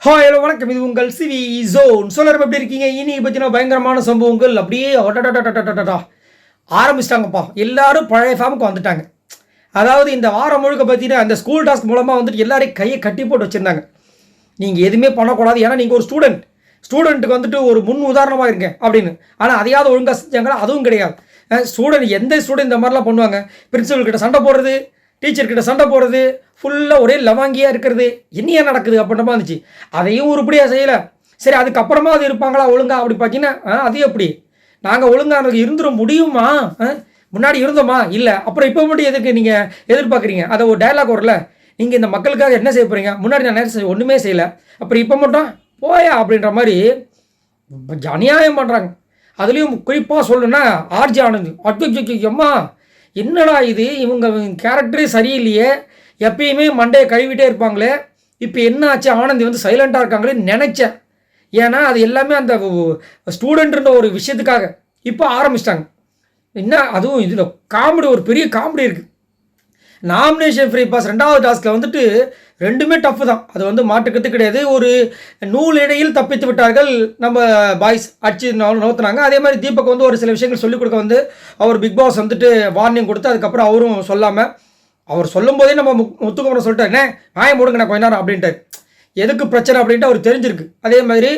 Hi hello வணக்கம். இது உங்கள் சிவி ஜோன். சொல்லர் எப்படி இருக்கீங்க? இன்னைக்கு பார்த்தீங்கன்னா பயங்கரமான சம்பவங்கள் அப்படியே ஆரம்பிச்சிட்டாங்கப்பா. எல்லாரும் பழைய ஃபார்முக்கு வந்துட்டாங்க. அதாவது இந்த வாரம் முழுக்க பார்த்தீங்கன்னா அந்த ஸ்கூல் டாஸ்க் மூலமாக வந்துட்டு எல்லாரையும் கையை கட்டி போட்டு வச்சுருந்தாங்க. நீங்கள் எதுவுமே பண்ணக்கூடாது, ஏன்னா நீங்கள் ஒரு ஸ்டூடெண்ட்டுக்கு வந்துட்டு ஒரு முன் உதாரணமாக இருங்க அப்படின்னு. ஆனால் அதையாவது ஒழுங்காக செஞ்சாங்களா? அதுவும் கிடையாது. எந்த ஸ்டூடெண்ட் இந்த மாதிரிலாம் பண்ணுவாங்க? பிரின்சிபல் கிட்ட சண்டை போடுறது, டீச்சர்கிட்ட சண்டை போடுறது, ஃபுல்லாக ஒரே லவாங்கியாக இருக்கிறது, என்னையா நடக்குது அப்படின்ற மாதிரி இருந்துச்சு. அதையும் உருப்படியாக செய்யலை. சரி, அதுக்கப்புறமா அது இருப்பாங்களா ஒழுங்கா அப்படி பார்த்தீங்கன்னா அது எப்படி? நாங்கள் ஒழுங்காக இருந்துட முடியுமா? முன்னாடி இருந்தோமா? இல்லை. அப்புறம் இப்போ மட்டும் எதுக்கு நீங்கள் எதிர்பார்க்குறீங்க? அதை ஒரு டயலாக் வரல. நீங்கள் இந்த மக்களுக்காக என்ன செய்ய போகிறீங்க? முன்னாடி நான் நேரம் ஒன்றுமே செய்யலை, அப்புறம் இப்போ மட்டும் போயா அப்படின்ற மாதிரி அநியாயம் பண்ணுறாங்க. அதுலேயும் குறிப்பாக சொல்லணுன்னா ஆர்ஜி ஆனந்த், அம்மா என்னடா இது, இவங்க கேரக்டரே சரியில்லையே, எப்பயுமே மண்டையை கழுவிட்டே இருப்பாங்களே, இப்போ என்ன ஆச்சு ஆனந்தி வந்து சைலண்டாக இருக்காங்களே நினச்சேன். ஏன்னா அது எல்லாமே அந்த ஸ்டூடெண்ட்ன்ற ஒரு விஷயத்துக்காக இப்போ ஆரம்பிச்சிட்டாங்க. என்ன அதுவும் இதில் காமெடி, ஒரு பெரிய காமெடி இருக்குது. நாமினேஷன் ஃப்ரீ பாஸ் 2வது டாஸ்கில் வந்துட்டு ரெண்டுமே டஃப்பு தான், அது வந்து மாட்டுக்கிறது கிடையாது. ஒரு நூல் இடையில் தப்பித்து விட்டார்கள் நம்ம பாய்ஸ், அடிச்சு நோத்துனாங்க. அதே மாதிரி தீபக் வந்து ஒரு சில விஷயங்கள் சொல்லிக் கொடுக்க வந்து அவர் பிக் பாஸ் வந்துட்டு வார்னிங் கொடுத்து அதுக்கப்புறம் அவரும் சொல்லாமல், அவர் சொல்லும் போதே நம்ம முத்துக்குமரன் சொல்லிட்டார், என்ன நியாயம் போடுங்க நான் கொஞ்ச நேரம் அப்படின்ட்டார். எதுக்கு பிரச்சனை அப்படின்ட்டு அவர் தெரிஞ்சிருக்கு. அதே மாதிரி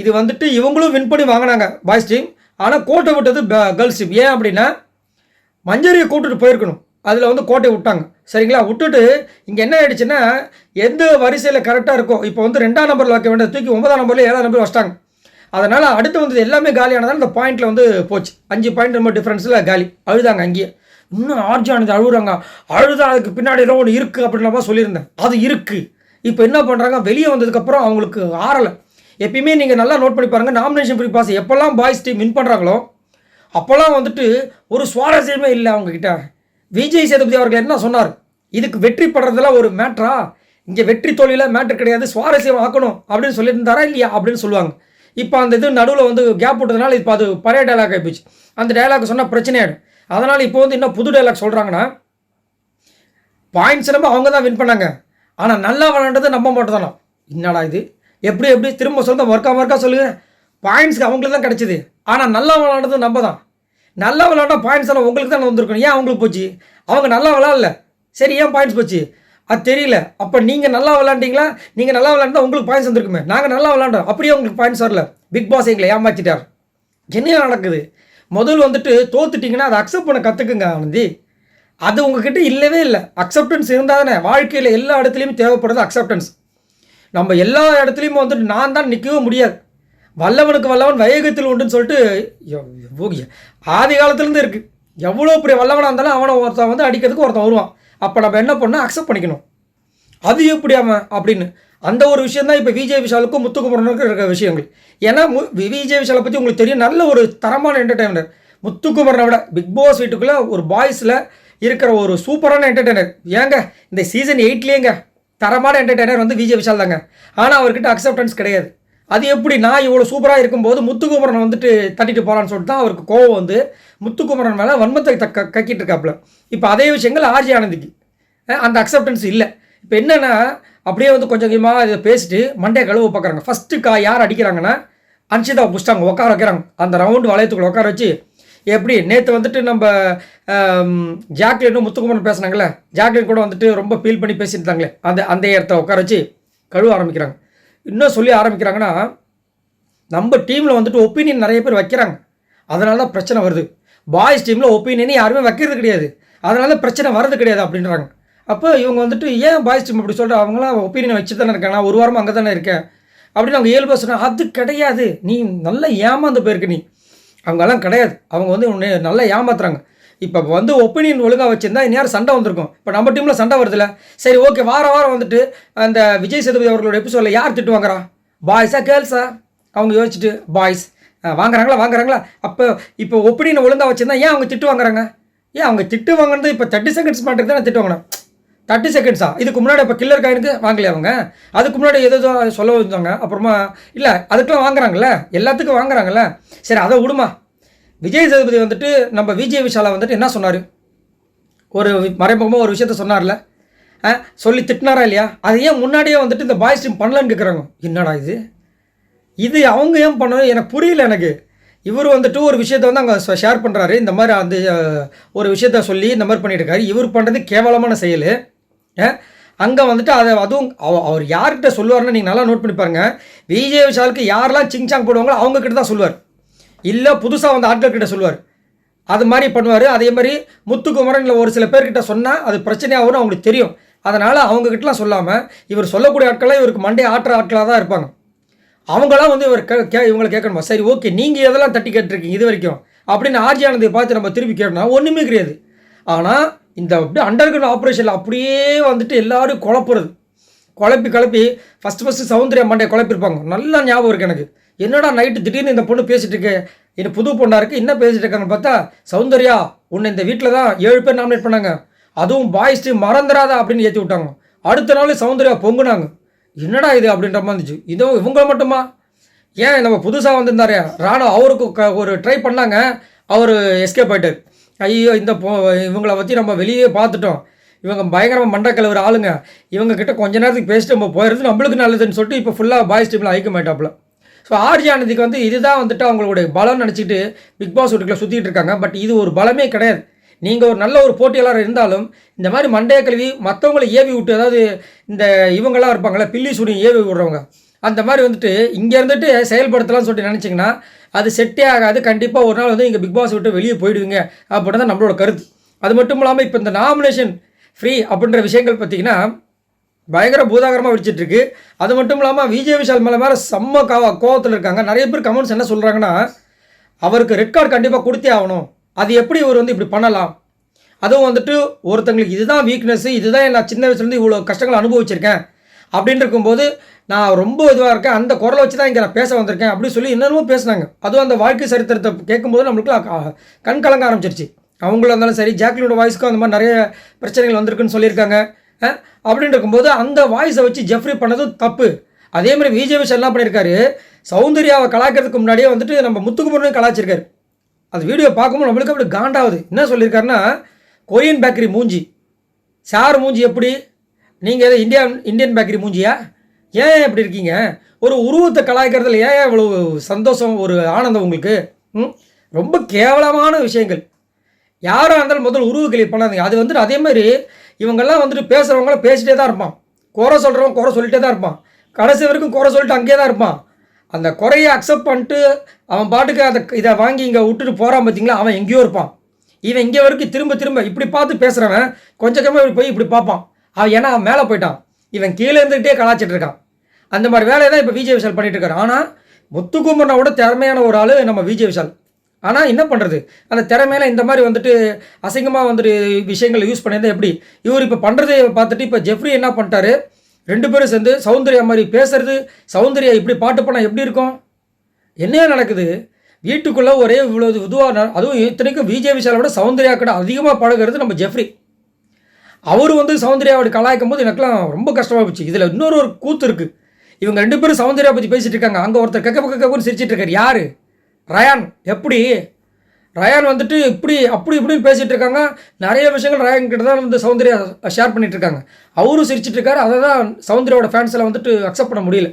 இது வந்துட்டு இவங்களும் வின் பண்ணி வாங்கினாங்க பாய்ஸ் டீம். ஆனால் கோட்டை விட்டது கேர்ள்ஸ் டீம். ஏன் அப்படின்னா மஞ்சரியை கூட்டுட்டு போயிருக்கணும், அதில் வந்து கோட்டை விட்டாங்க. சரிங்களா? விட்டுட்டு இங்கே என்ன ஆகிடுச்சுன்னா, எந்த வரிசையில் கரெக்டாக இருக்கோ, இப்போ வந்து 2ஆம் நம்பரில் வைக்க வேண்டிய தூக்கி 9ஆம் நம்பரில் 7ஆம் நம்பர் வச்சிட்டாங்க. அதனால் அடுத்து வந்தது எல்லாமே காலியானதால் இந்த பாயிண்டில் வந்து போச்சு. 5 பாயிண்ட் ரொம்ப டிஃப்ரென்ஸில் காலி. அழுதாங்க அங்கேயே. இன்னும் ஆர்ஜி ஆனது அழுகுறாங்க. அழுதா அதுக்கு பின்னாடி ஏதோ ஒன்று இருக்குது அப்படின்ற மாதிரி சொல்லியிருந்தேன். அது இருக்குது. இப்போ என்ன பண்ணுறாங்க, வெளியே வந்ததுக்கப்புறம் அவங்களுக்கு ஆறலை. எப்பயுமே நீங்கள் நல்லா நோட் பண்ணி பாருங்கள், நாமினேஷன் ஃப்ரீ பாஸ் எப்போல்லாம் பாய்ஸ் டீம் வின் பண்ணுறாங்களோ அப்போல்லாம் வந்துட்டு ஒரு சுவாரஸ்யமே இல்லை அவங்கக்கிட்ட. விஜய் சேதுபதி அவர்கள் என்ன சொன்னார், இதுக்கு வெற்றி படுறதெல்லாம் ஒரு மேட்ரா, இங்கே வெற்றி தோல்வியில் மேட்ரு கிடையாது, சுவாரஸ்யம் ஆக்கணும் அப்படின்னு சொல்லியிருந்தாரா இல்லையா அப்படின்னு சொல்லுவாங்க. இப்போ அந்த இது நடுவில் வந்து கேப் விட்டதுனால இப்போ அது பழைய டைலாக் ஆகிப்போச்சு. அந்த டைலாக் சொன்னால் பிரச்சனையாயிடும். அதனால் இப்போ வந்து இன்னும் புது டைலாக் சொல்கிறாங்கன்னா, பாயிண்ட்ஸ் நம்ம அவங்க தான் வின் பண்ணாங்க, ஆனால் நல்லா விளாண்டது நம்ம மட்டும் தானே. என்னடா இது, எப்படி திரும்ப சொல்ல ஒர்க்கா சொல்லுங்கள். பாயிண்ட்ஸ்க்கு அவங்களுக்கு தான் கிடச்சிது, ஆனால் நல்லா விளாண்டது நம்ம தான். நல்லா விளாண்டா பாயிண்ட்ஸ் எல்லாம் உங்களுக்கு தான் வந்திருக்கணும். ஏன் அவங்களுக்கு போச்சு? அவங்க நல்லா விளாட்ல, சரி ஏன் பாயிண்ட்ஸ் போச்சு அது தெரியல. அப்போ நீங்கள் நல்லா விளாண்டிங்களா? நீங்கள் நல்லா விளாண்டா உங்களுக்கு பாயிண்ட்ஸ் வந்துருக்குமே. நாங்கள் நல்லா விளாண்டோம், அப்படியே உங்களுக்கு பாயிண்ட்ஸ் வரல. பிக் பாஸ் எங்களை ஏமாற்றிட்டார். என்ன நடக்குது? முதல் வந்துட்டு தோத்துட்டிங்கன்னா அதை அக்செப்ட் பண்ண கற்றுக்குங்க ஆனந்தி. அது உங்ககிட்ட இல்லவே இல்லை. அக்செப்டன்ஸ் இருந்தால் தானே வாழ்க்கையில் எல்லா இடத்துலையுமே தேவைப்படுறது அக்செப்டன்ஸ். நம்ம எல்லா இடத்துலையுமே வந்துட்டு நான் தான் நிற்கவே முடியாது. வல்லவனுக்கு வல்லவன் வையகத்தில் உண்டுன்னு சொல்லிட்டு ஆதி காலத்துலேருந்து இருக்குது. எவ்வளோ பெரிய வல்லவனாக இருந்தாலும் அவனை ஒருத்தன் வந்து அடிக்கிறதுக்கு ஒருத்தன் வருவான். அப்போ நம்ம என்ன பண்ணால் அக்செப்ட் பண்ணிக்கணும். அது எப்படி அவன் அப்படின்னு அந்த ஒரு விஷயம் தான் இப்போ விஜய் விஷாலுக்கும் முத்துக்குமரனுக்கும் இருக்கிற விஷயங்கள். ஏன்னா விஜய் விஷாலை பற்றி உங்களுக்கு தெரியும், நல்ல ஒரு தரமான என்டர்டெய்னர். முத்துக்குமரனை விட பிக் பாஸ் வீட்டுக்குள்ளே ஒரு பாய்ஸில் இருக்கிற ஒரு சூப்பரான என்டர்டெய்னர். ஏங்க இந்த சீசன் 8லேங்க தரமான என்டர்டெய்னர் வந்து விஜய் விஷால் தாங்க. ஆனால் அவர்கிட்ட அக்செப்டன்ஸ் கிடையாது. அது எப்படி, நான் இவ்வளோ சூப்பராக இருக்கும்போது முத்துக்குமரன் வந்துட்டு தட்டிட்டு போகிறான்னு சொல்லிட்டு தான் அவருக்கு கோவம் வந்து முத்துக்குமரன் மேலே வன்மத்தை கக்கிட்டு இருக்காப்புல. இப்போ அதே விஷயங்கள் ஆர்ஜி ஆனந்திக்கு அந்த அக்செப்டன்ஸ் இல்லை. இப்போ என்னென்னா அப்படியே வந்து கொஞ்சம் கொஞ்சமாக இதை பேசிட்டு மண்டையை கழுவ பார்க்குறாங்க. ஃபஸ்ட்டு யார் அடிக்கிறாங்கன்னா அன்ஷிதா புஷ்டாங்க, உட்கார வைக்கிறாங்க. அந்த ரவுண்டு வளையத்துக்குள்ள உட்கார வச்சு, எப்படி நேற்று வந்துட்டு நம்ம ஜாக்லினும் முத்துக்குமரன் பேசுனாங்களே, ஜாக்லின் கூட வந்துட்டு ரொம்ப ஃபீல் பண்ணி பேசியிருந்தாங்களே, அந்த இடத்த உட்கார வச்சு கழுவ ஆரம்பிக்கிறாங்க. இன்னும் சொல்லி ஆரம்பிக்கிறாங்கன்னா, நம்ம டீமில் வந்துட்டு ஒப்பீனியன் நிறைய பேர் வைக்கிறாங்க, அதனால தான் பிரச்சனை வருது. பாய்ஸ் டீமில் ஒப்பீனியன் யாருமே வைக்கிறது கிடையாது, அதனால பிரச்சனை வர்றது கிடையாது அப்படின்றாங்க. அப்போ இவங்க வந்துட்டு ஏன் பாய்ஸ் டீம் அப்படி சொல்கிற, அவங்களாம் ஒப்பீனியன் வச்சு தானே இருக்காங்க, நான் ஒரு வாரமாக அங்கே தானே இருக்கேன் அப்படின்னு அவங்க இயல்பாக சொன்னாங்க. அது கிடையாது, நீ நல்லா ஏமாந்து போயிருக்கு. நீ அவங்கெல்லாம் கிடையாது, அவங்க வந்து உன்னை நல்லா ஏமாத்துறாங்க. இப்போ வந்து ஒப்பீனியன் ஒழுங்காக வச்சுருந்தா இந்நேரம் சண்டை வந்திருக்கும். இப்போ நம்ம டீமில் சண்டை வருதுல்ல, சரி ஓகே, வாரம் வந்துட்டு அந்த விஜய் சேதுபதி அவர்களோட எபிசோடில் யார் திட்டு வாங்குறா, பாய்ஸா கேர்ள்ஸா? அவங்க யோசிச்சுட்டு பாய்ஸ் வாங்குறாங்களா. அப்போ இப்போ ஒப்பீனியன் ஒழுங்காக வச்சுருந்தா ஏன் அவங்க திட்டு வாங்குறாங்க? ஏன் அவங்க திட்டு வாங்கினது இப்போ 30 செகண்ட்ஸ் மாட்டுக்கு தான் திட்டு வாங்கினேன். 30 செகண்ட்ஸா? இதுக்கு முன்னாடி இப்போ கில்லர் காயினுக்கு வாங்கலையே அவங்க? அதுக்கு முன்னாடி ஏதோ சொல்ல வந்தாங்க, அப்புறமா இல்லை அதுக்கெலாம் வாங்குறாங்கல்ல, எல்லாத்துக்கும் வாங்குறாங்கல்ல. சரி அதை விடுமா. விஜய் சேதுபதி வந்துட்டு நம்ம விஜய் விஷாலை வந்துட்டு என்ன சொன்னார், ஒரு மறைமுகமாக ஒரு விஷயத்த சொன்னார்ல, சொல்லி திட்டினாரா இல்லையா? அது ஏன் முன்னாடியே வந்துட்டு இந்த பாய்ஸ் டீம் பண்ணலன்னு கேட்குறாங்க. என்னடா இது அவங்க ஏன் பண்ணணும் எனக்கு புரியல எனக்கு. இவர் வந்துட்டு ஒரு விஷயத்த வந்து அங்கே ஷேர் பண்ணுறாரு. இந்த மாதிரி அந்த ஒரு விஷயத்த சொல்லி இந்த மாதிரி பண்ணிட்டு இருக்காரு. இவர் பண்ணுறது கேவலமான செயல். அங்கே வந்துட்டு அதுவும் அவர் யார்கிட்ட சொல்லுவார்னு நீங்கள் நல்லா நோட் பண்ணி பாருங்கள். விஜய் விஷாலுக்கு யாரெல்லாம் சிங்சாங் போடுவாங்களோ அவங்கக்கிட்ட தான் சொல்லுவார். இல்லை புதுசாக வந்து ஆட்கள்கிட்ட சொல்லுவார். அது மாதிரி பண்ணுவார். அதே மாதிரி முத்துக்குமரன் இல்லை ஒரு சில பேர்கிட்ட சொன்னால் அது பிரச்சனையாகவும் அவங்களுக்கு தெரியும். அதனால் அவங்கக்கிட்டலாம் சொல்லாமல் இவர் சொல்லக்கூடிய ஆட்கள்லாம் இவருக்கு மண்டே ஆட்டுற ஆட்களாக தான் இருப்பாங்க. அவங்களாம் வந்து இவர் இவங்களை கேட்கணுமா? சரி ஓகே, நீங்கள் எதெல்லாம் தட்டி கேட்டிருக்கீங்க இது வரைக்கும் அப்படின்னு ஆர்ஜி ஆனந்தை பார்த்து நம்ம திருப்பி கேட்டோம்னா ஒன்றுமே கிடையாது. ஆனால் இந்த அப்படியே அண்டர் கிரவுண்ட் ஆப்ரேஷனில் அப்படியே வந்துட்டு எல்லோரும் குழப்பி ஃபஸ்ட்டு சௌந்தர்யா மண்டையை குழப்பிருப்பாங்க. நல்லா ஞாபகம் இருக்குது எனக்கு. என்னடா நைட்டு திடீர்னு இந்த பொண்ணு பேசிகிட்டு இருக்கு, இது புது பொண்ணாக இருக்குது, என்ன பேசிகிட்டு இருக்காங்கன்னு பார்த்தா, சௌந்தர்யா உன்னை இந்த வீட்டில் தான் 7 பேர் நாமினேட் பண்ணாங்க, அதுவும் பாய்ஸ் டீம் மறந்துடாத அப்படின்னு ஏற்றி விட்டாங்க. அடுத்த நாள் சௌந்தர்யா பொங்குனாங்க. என்னடா இது அப்படின்ற மாதிரி இருந்துச்சு. இவங்க மட்டுமா, ஏன் நம்ம புதுசாக வந்திருந்தாரு ராணா, அவருக்கு ஒரு ட்ரை பண்ணாங்க, அவர் எஸ்கேப் ஆகிட்டார். ஐயோ இவங்களை பற்றி நம்ம வெளியே பார்த்துட்டோம், இவங்க பயங்கரமாக மண்டக்கலவர் ஆளுங்க, இவங்கக்கிட்ட கொஞ்ச நேரத்துக்கு பேசிட்டு நம்ம போயிடுறது நம்மளுக்கு நல்லதுன்னு சொல்லிட்டு இப்போ ஃபுல்லாக பாய்ஸ் டீமில் ஐக்கமாயிட்டாப்புல. ஸோ ஆர்ஜி ஆனந்திக்கு வந்து இதுதான் வந்துட்டு அவங்களுடைய பலம்னு நினச்சிட்டு பிக் பாஸ் வீட்டுக்குள்ள சுற்றிட்டு இருக்காங்க. பட் இது ஒரு பலமே கிடையாது. நீங்கள் ஒரு நல்ல ஒரு போட்டியாளர் இருந்தாலும் இந்த மாதிரி மண்டைய கல்வி மற்றவங்களை ஏவி விட்டு, அதாவது இந்த இவங்களாம் இருப்பாங்களே பில்லி சுடி ஏவி விடுறவங்க, அந்த மாதிரி வந்துட்டு இங்கே இருந்துட்டு செயல்படுத்தலாம்னு சொல்லிட்டு நினச்சிங்கன்னா அது செட்டே ஆகாது. கண்டிப்பாக ஒரு நாள் வந்து இங்கே பிக் பாஸ் விட்டு வெளியே போயிடுவீங்க அப்படின்னு தான் நம்மளோட கருத்து. அது மட்டும் இல்லாமல் இப்போ இந்த நாமினேஷன் ஃப்ரீ அப்படின்ற விஷயங்கள் பார்த்திங்கன்னா பயங்கர பூதாகரமாக வெடிச்சிட்ருக்கு. அது மட்டும் இல்லாமல் விஜய் விஷால் மேலே செம்ம கோவத்தில் இருக்காங்க. நிறைய பேர் கமெண்ட்ஸ் என்ன சொல்கிறாங்கன்னா, அவருக்கு ரெட் கார்டு கண்டிப்பாக கொடுத்தே ஆகணும், அது எப்படி இவர் வந்து இப்படி பண்ணலாம், அதுவும் வந்துட்டு ஒருத்தங்களுக்கு இதுதான் வீக்னஸ்ஸு, இதுதான் நான் சின்ன வயசுலேருந்து இவ்வளோ கஷ்டங்களை அனுபவிச்சிருக்கேன் அப்படின்னு இருக்கும்போது நான் ரொம்ப இதுவாக இருக்கேன், அந்த குரலை வச்சு தான் இங்கே நான் பேச வந்திருக்கேன் அப்படின்னு சொல்லி என்னென்னமோ பேசினாங்க. அதுவும் அந்த வாழ்க்கை சரித்திரத்தை கேட்கும்போது நம்மளுக்கு கண் கலங்க ஆரம்பிச்சிருச்சு. அவங்களும் இருந்தாலும் சரி, ஜாக்லினோட வாய்ஸ்க்கும் அந்த மாதிரி நிறைய பிரச்சனைகள் வந்திருக்குன்னு சொல்லியிருக்காங்க. அப்படின்னு இருக்கும்போது அந்த வாய்ஸை வச்சு ஜெஃப்ரி பண்ணது தப்பு. அதே மாதிரி விஜய் விஷால் என்ன பண்ணியிருக்காரு, சௌந்தர்யாவை கலாய்க்கிறதுக்கு முன்னாடியே வந்துட்டு நம்ம முத்துக்குமரனையும் கலாய்ச்சிருக்காரு. அந்த வீடியோ பார்க்கும்போது நம்மளுக்கு அப்படி காண்டாகுது. என்ன சொல்லியிருக்காருன்னா, கொரியன் பேக்கரி மூஞ்சி, சார் மூஞ்சி எப்படி, நீங்கள் எதை இந்தியன் பேக்கரி மூஞ்சியா, ஏன் எப்படி இருக்கீங்க, ஒரு உருவத்தை கலாய்க்கிறதுல ஏன் இவ்வளோ சந்தோஷம், ஒரு ஆனந்தம் உங்களுக்கு, ரொம்ப கேவலமான விஷயங்கள். யாராக இருந்தாலும் முதல்ல உருவ கேள்வி பண்ணாதீங்க. அது வந்துட்டு அதே மாதிரி இவங்கெல்லாம் வந்துட்டு பேசுகிறவங்களாம் பேசிகிட்டே தான் இருப்பான், குறை சொல்கிறவங்க குறை சொல்லிகிட்டே தான் இருப்பான், கடைசி வரைக்கும் குறை சொல்லிட்டு அங்கேயே தான் இருப்பான். அந்த குறையை அக்செப்ட் பண்ணிட்டு அவன் பாட்டுக்கு இதை வாங்கி இங்கே விட்டுட்டு போகிறான் பார்த்தீங்களா, அவன் எங்கேயோ இருப்பான். இவன் இங்கே வரைக்கும் திரும்ப இப்படி பார்த்து பேசுகிறவன் கொஞ்சம் இப்படி போய் இப்படி பார்ப்பான். அவன் ஏன்னா அவன் மேலே போயிட்டான், இவன் கீழே இருந்துகிட்டே கலாச்சிட்டு இருக்கான். அந்த மாதிரி வேலையை தான் இப்போ விஜய் விஷால் பண்ணிட்டு இருக்காரு. ஆனால் முத்துக்குமரனை விட திறமையான ஒரு ஆள் நம்ம விஜய் விஷால். ஆனால் என்ன பண்ணுறது, அந்த திறமையில இந்த மாதிரி வந்துட்டு அசிங்கமாக வந்துட்டு விஷயங்களை யூஸ் பண்ணியிருந்தா எப்படி. இவர் இப்போ பண்ணுறதை பார்த்துட்டு இப்போ ஜெஃப்ரி என்ன பண்ணிட்டாரு, 2 பேரும் சேர்ந்து சௌந்தர்யா மாதிரி பேசுறது, சௌந்தர்யா இப்படி பாட்டு பண்ணால் எப்படி இருக்கும், என்ன நடக்குது வீட்டுக்குள்ளே ஒரே இவ்வளோ இதுவாக. அதுவும் இத்தனைக்கும் விஜய் விஷாலை விட சௌந்தர்யா கூட அதிகமாக பழகிறது நம்ம ஜெஃப்ரி. அவர் வந்து சௌந்தர்யாவோட கலாய்க்கும் போது எனக்குலாம் ரொம்ப கஷ்டமாக போச்சு. இதில் இன்னொரு கூத்து இருக்குது. இவங்க 2 பேரும் சௌந்தர்யா பற்றி பேசிகிட்டு இருக்காங்க. அங்கே ஒருத்தர் கக்கன்னு சிரிச்சிட்டு இருக்காரு. யார்? ரயான். எப்படி ரயான் வந்துட்டு இப்படின்னு பேசிகிட்டு இருக்காங்க. நிறைய விஷயங்கள் ரயான் கிட்ட தான் வந்து சௌந்தர்யா ஷேர் பண்ணிகிட்டு இருக்காங்க. அவரும் சிரிச்சிட்டு இருக்காரு. அதை தான் சௌந்தர்யாவோட ஃபேன்ஸில் வந்துட்டு அக்செப்ட் பண்ண முடியல.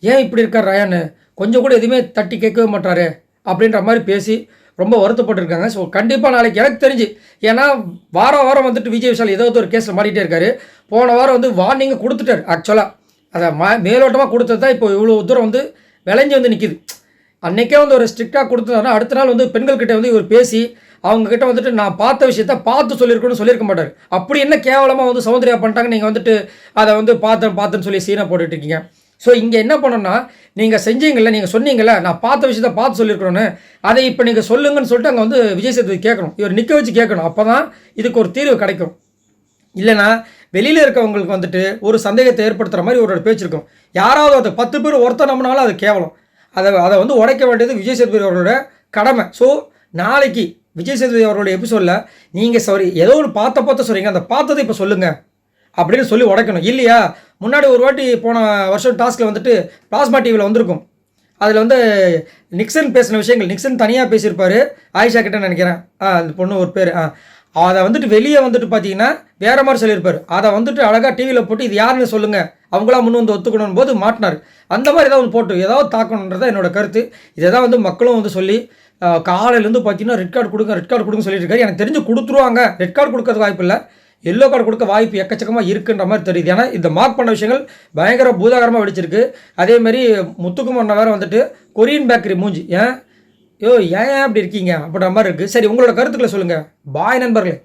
ஏன் இப்படி இருக்கார் ரயான், கொஞ்சம் கூட எதுவுமே தட்டி கேட்கவே மாட்டாரு அப்படின்ற மாதிரி பேசி ரொம்ப வருத்தப்பட்டுருக்காங்க. ஸோ கண்டிப்பாக நாளைக்கு எனக்கு தெரிஞ்சு, ஏன்னா வாரம் வந்துட்டு விஜய் விஷால் ஏதோ ஒரு கேஸில் மாட்டிகிட்டே இருக்காரு. போன வாரம் வந்து வார்னிங்கை கொடுத்துட்டார். ஆக்சுவலாக அதை மேலோட்டமாக கொடுத்தது தான் இப்போ இவ்வளோ தூரம் வந்து விளைஞ்சி வந்து நிற்கிது. அன்றைக்கே வந்து ஒரு ஸ்ட்ரிக்டாக கொடுத்ததுனா அடுத்த நாள் வந்து பெண்கள்கிட்ட வந்து இவர் பேசி அவங்கக்கிட்ட வந்துட்டு நான் பார்த்த விஷயத்த பார்த்து சொல்லியிருக்க மாட்டார். அப்படி என்ன கேவலமாக வந்து சௌந்தர்யா பண்ணிட்டாங்க, நீங்கள் வந்துட்டு அதை வந்து பார்த்துன்னு சொல்லி சீனை போட்டுட்ருக்கீங்க. ஸோ இங்கே என்ன பண்ணோன்னா, நீங்கள் செஞ்சீங்கல்ல, நீங்கள் சொன்னீங்கல்ல நான் பார்த்த விஷயத்த பார்த்து சொல்லியிருக்கிறோன்னு, அதை இப்போ நீங்கள் சொல்லுங்கன்னு சொல்லிட்டு அங்கே வந்து விஜய் சேதுபதி கேட்கணும், இவர் நிற்க வச்சு கேட்கணும். அப்போ தான் இதுக்கு ஒரு தீர்வு கிடைக்கும். இல்லைனா வெளியில் இருக்கவங்களுக்கு வந்துட்டு ஒரு சந்தேகத்தை ஏற்படுத்துகிற மாதிரி ஒரு பேச்சிருக்கும். யாராவது அதை 10 பேர் ஒருத்தர் நம்பினாலும் அது கேவலம். அதை வந்து உடைக்க வேண்டியது விஜய் சேதுபதி அவர்களோட கடமை. ஸோ நாளைக்கு விஜய் சேதுபதி அவர்களுடைய எபிசோடில் நீங்கள் ஏதோ ஒரு பார்த்த சொல்கிறீங்க, அந்த பார்த்ததை இப்போ சொல்லுங்கள் அப்படின்னு சொல்லி உடைக்கணும். இல்லையா முன்னாடி ஒரு வாட்டி போன வருஷம் டாஸ்கில் வந்துட்டு பிளாஸ்மா டிவியில் வந்திருக்கும். அதில் வந்து நிக்சன் பேசின விஷயங்கள், நிக்சன் தனியாக பேசியிருப்பார் ஆயிஷா கிட்ட நினைக்கிறேன், அந்த பொண்ணு ஒரு பேர், அதை வந்துட்டு வெளியே வந்துட்டு பார்த்தீங்கன்னா வேறு மாதிரி சொல்லியிருப்பார். அதை வந்துட்டு அழகாக டிவியில் போட்டு இது யாருன்னு சொல்லுங்கள், அவங்களாம் முன் வந்து ஒத்துக்கணும் போது மாட்டினார். அந்த மாதிரி ஏதாவது போட்டு ஏதாவது தாக்கணுன்றதான் என்னோட கருத்து. இதை தான் வந்து மக்களும் வந்து சொல்லி காலையிலேருந்து பார்த்தீங்கன்னா ரெட் கார்டு கொடுங்க ரெட் கார்டு கொடுங்க சொல்லிட்டு இருக்காரு. எனக்கு தெரிஞ்சு கொடுத்துருவாங்க. ரெட் கார்டு கொடுக்கறது வாய்ப்பு இல்லை, எல்லோ கார்டு கொடுக்க வாய்ப்பு எக்கச்சக்கமாக இருக்குன்ற மாதிரி தெரியுது. ஏன்னா இந்த மார்க் பண்ண விஷயங்கள் பயங்கர பூதாகரமாக வெடிச்சிருக்கு. அதேமாரி முத்துக்குமண்ண வேறு வந்துட்டு கொரியன் பேக்கரி மூஞ்சி ஏன் அப்படி இருக்கீங்க அப்படின்ற மாதிரி இருக்குது. சரி, உங்களோட கருத்துக்களை சொல்லுங்கள். பாய் நண்பர்களே.